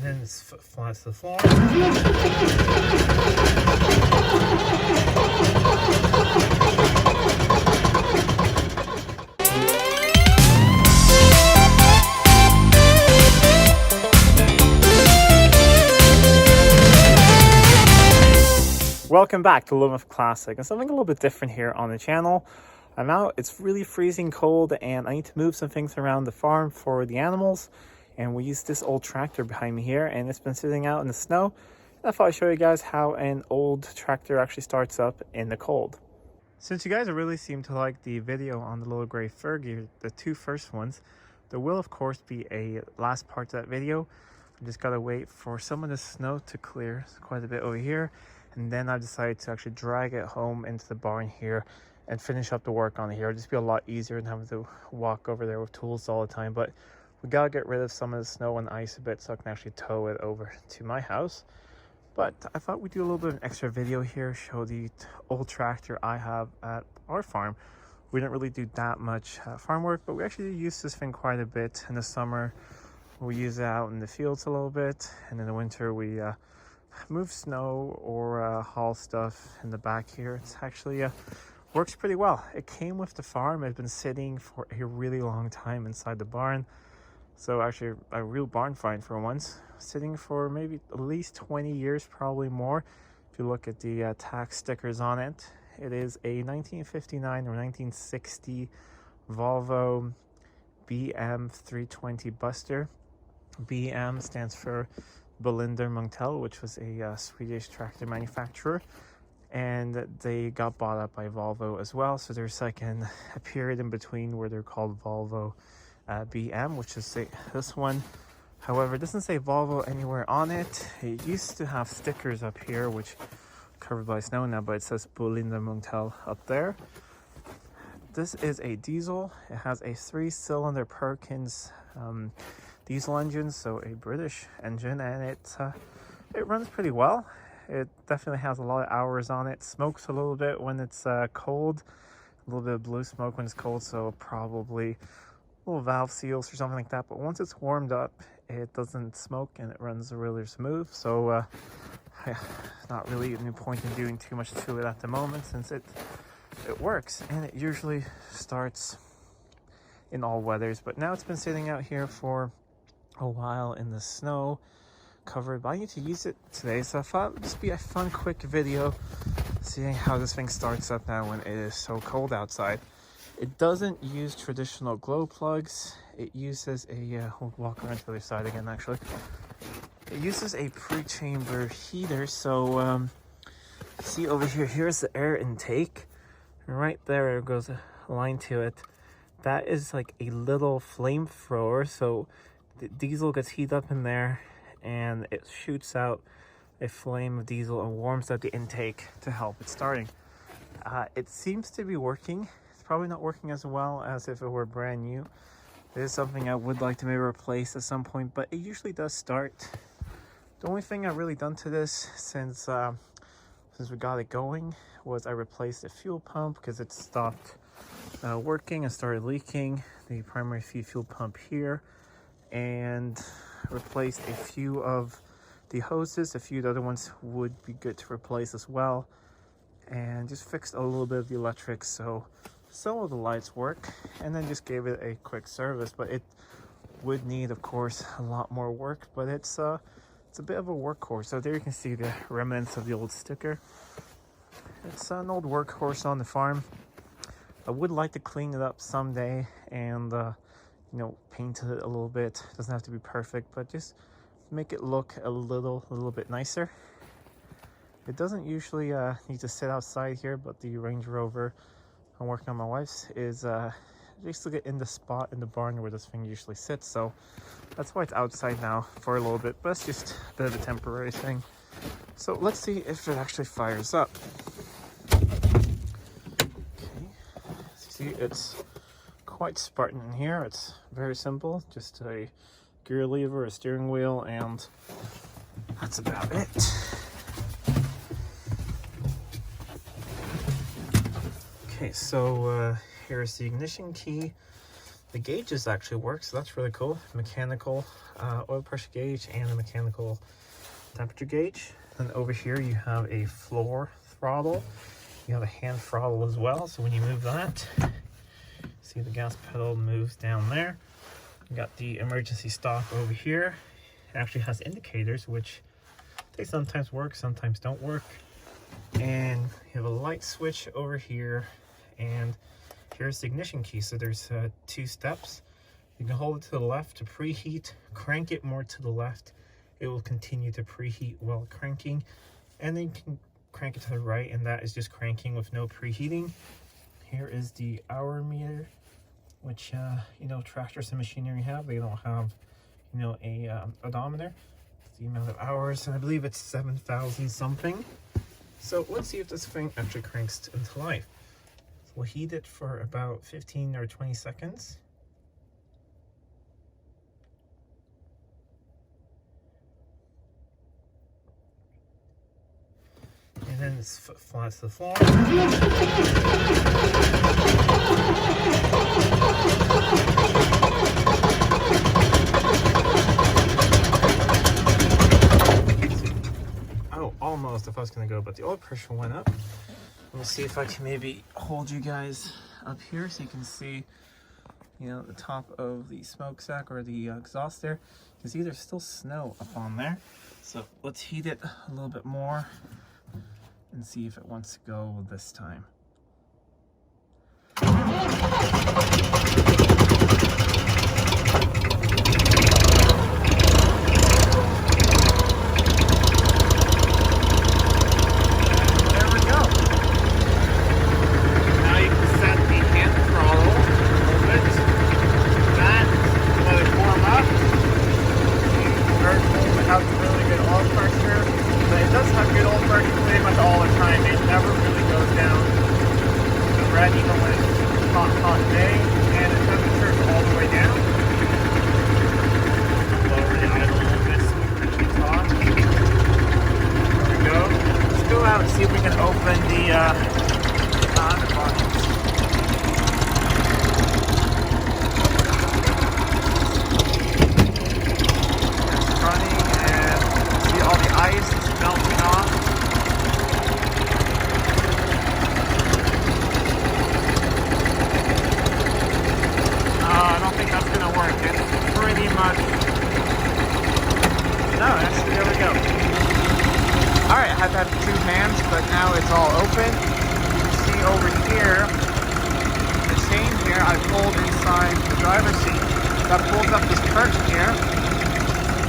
then his foot flies to the floor. Welcome back to Lumif Classic, and something a little bit different here on the channel. I'm out, it's really freezing cold, and I need to move some things around the farm for the animals. And we use this old tractor behind me here, and it's been sitting out in the snow. And I thought I'd show you guys how an old tractor actually starts up in the cold. Since you guys really seem to like the video on the little gray Fergie, the two first ones, there will of course be a last part to that video. I just gotta wait for some of the snow to clear. It's quite a bit over here. And then I decided to actually drag it home into the barn here and finish up the work on it here. It'll just be a lot easier than having to walk over there with tools all the time. But we gotta get rid of some of the snow and ice a bit so I can actually tow it over to my house. But I thought we'd do a little bit of an extra video here, show the old tractor I have at our farm. We didn't really do that much farm work, but we actually use this thing quite a bit. In the summer, we use it out in the fields a little bit, and in the winter we move snow or haul stuff in the back here. It's actually works pretty well. It came with the farm. It's been sitting for a really long time inside the barn. So actually a real barn find for once. Sitting for maybe at least 20 years, probably more. If you look at the tax stickers on it, it is a 1959 or 1960 Volvo BM 320 Buster. BM stands for Bolinder Munktell, which was a Swedish tractor manufacturer, and they got bought up by Volvo as well. So there's like a period in between where they're called Volvo BM, which is this one. However, it doesn't say Volvo anywhere on it. It used to have stickers up here, which covered by snow now, but it says Bolinder Munktell up there. This is a diesel. It has a 3-cylinder Perkins diesel engine, so a British engine, and it runs pretty well. It definitely has a lot of hours on it. Smokes a little bit when it's cold, a little bit of blue smoke when it's cold, so probably little valve seals or something like that. But once it's warmed up, it doesn't smoke and it runs really smooth. So not really any point in doing too much to it at the moment, since it works, and it usually starts in all weathers. But now it's been sitting out here for a while in the snow covered, but I need to use it today, so I thought it would just be a fun quick video seeing how this thing starts up now when it is so cold outside. It doesn't use traditional glow plugs. It uses a we'll walk around to the other side again actually. It uses a pre-chamber heater. So see over here, here's the air intake, and right there goes a line to it. That is like a little flamethrower, so the diesel gets heated up in there and it shoots out a flame of diesel and warms up the intake to help it starting. It seems to be working. It's probably not working as well as if it were brand new. It is something I would like to maybe replace at some point, but it usually does start. The only thing I've really done to this since we got it going was I replaced the fuel pump because it stopped working and started leaking. The primary feed fuel pump here, and replaced a few of the hoses. A few of the other ones would be good to replace as well, and just fixed a little bit of the electrics so some of the lights work, and then just gave it a quick service. But it would need, of course, a lot more work, but it's a bit of a workhorse. So there you can see the remnants of the old sticker. It's an old workhorse on the farm. I would like to clean it up someday and you know, paint it a little bit. It doesn't have to be perfect, but just make it look a little bit nicer. It doesn't usually need to sit outside here, but the Range Rover I'm working on my wife's is just to get in the spot in the barn where this thing usually sits, so that's why it's outside now for a little bit, but it's just a bit of a temporary thing. So let's see if it actually fires up. Okay, see, it's quite Spartan in here. It's very simple, just a gear lever, a steering wheel, and that's about it. Okay, so here's the ignition key. The gauges actually work, so that's really cool. Mechanical oil pressure gauge and a mechanical temperature gauge. And over here you have a floor throttle. You have a hand throttle as well, so when you move that, see the gas pedal moves down there. You got the emergency stop over here. It actually has indicators, which they sometimes work, sometimes don't work. And you have a light switch over here, and here's the ignition key. So there's 2 steps. You can hold it to the left to preheat, crank it more to the left. It will continue to preheat while cranking, and then you can crank it to the right, and that is just cranking with no preheating. Here is the hour meter, which you know, tractors and machinery have. They don't have, you know, a odometer. It's the amount of hours, and I believe it's 7,000 something. So let's see if this thing actually cranks into life. So we'll heat it for about 15 or 20 seconds. And then it's flat to the floor. Oh, almost. If I was going to go, but the oil pressure went up. We'll see if I can maybe hold you guys up here so you can see, you know, the top of the smokestack or the exhaust there. You can see there's still snow up on there. So let's heat it a little bit more and see if it wants to go this time. See if we can open the bonnet buttons. It's running, and see all the ice is melting off. I don't think that's gonna work. It's pretty much. No, actually, there we go. Alright, I had to have 2 hands, but now it's all open. You can see over here, the chain here, I pulled inside the driver's seat. That pulls up this curtain here,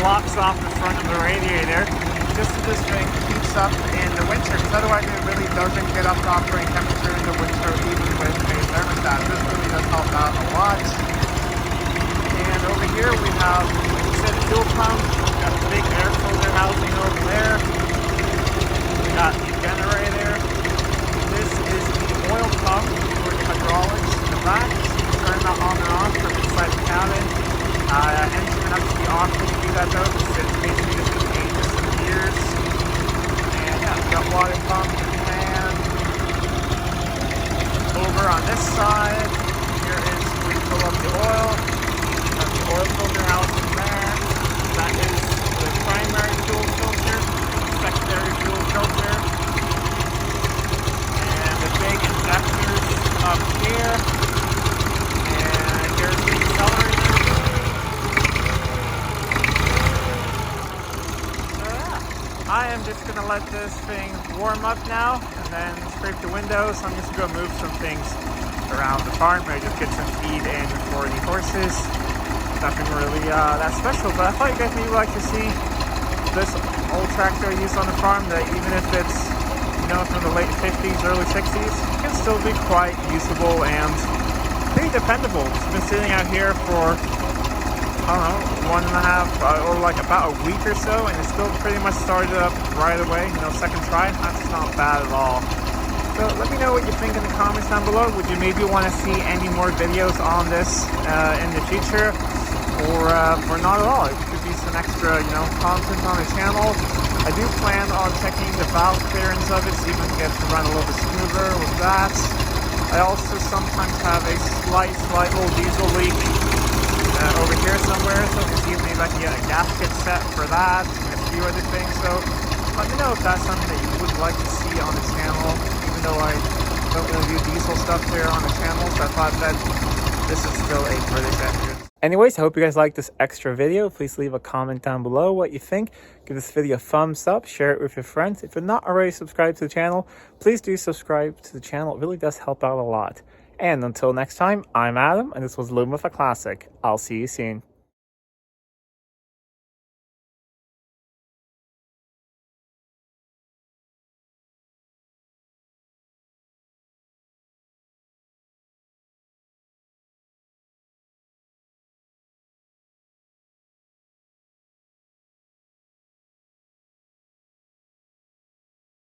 blocks off the front of the radiator, just so this thing heats up in the winter, because otherwise it really doesn't get up to operating temperature in the winter, even with a thermostat. This really does help out a lot. And over here we have, like I said, a fuel pump. We've got a big air filter housing over there. Got the generator. This is the oil pump for the hydraulics in the back. So you can turn that on and off from inside the cabin. Engine up to be off when you do that though, because it's basically just going to change some gears. And yeah, we've got water pump and fan. Over on this side, here is where you fill up the oil. Got the oil filter housing there. That is the primary fuel filter. Secondary fuel filter, and the big injectors up here, and here's the accelerator. So yeah, I am just going to let this thing warm up now, and then scrape the windows. I'm just going to go move some things around the farm, maybe just get some feed in for the horses. Nothing really that special, but I thought you guys maybe like to see this old tractor I used on the farm, that even if it's, you know, from the late 50s, early 60s, it can still be quite usable and pretty dependable. It's been sitting out here for, I don't know, 1.5 or like about a week or so, and it still pretty much started up right away, you know, second try. That's not bad at all. So let me know what you think in the comments down below. Would you maybe want to see any more videos on this in the future, or not at all? It could be some extra, you know, content on the channel. I do plan on checking the valve clearance of it, see if we can get it to run a little bit smoother with that. I also sometimes have a slight little diesel leak over here somewhere, so if you see maybe I can get a gasket set for that and a few other things. So let me know if that's something that you would like to see on the channel, even though I don't really do diesel stuff here on the channel, so I thought that this is still a British engine. Anyways, I hope you guys like this extra video. Please leave a comment down below what you think. Give this video a thumbs up, share it with your friends. If you're not already subscribed to the channel, please do subscribe to the channel. It really does help out a lot. And until next time, I'm Adam, and this was Living with a Classic. I'll see you soon.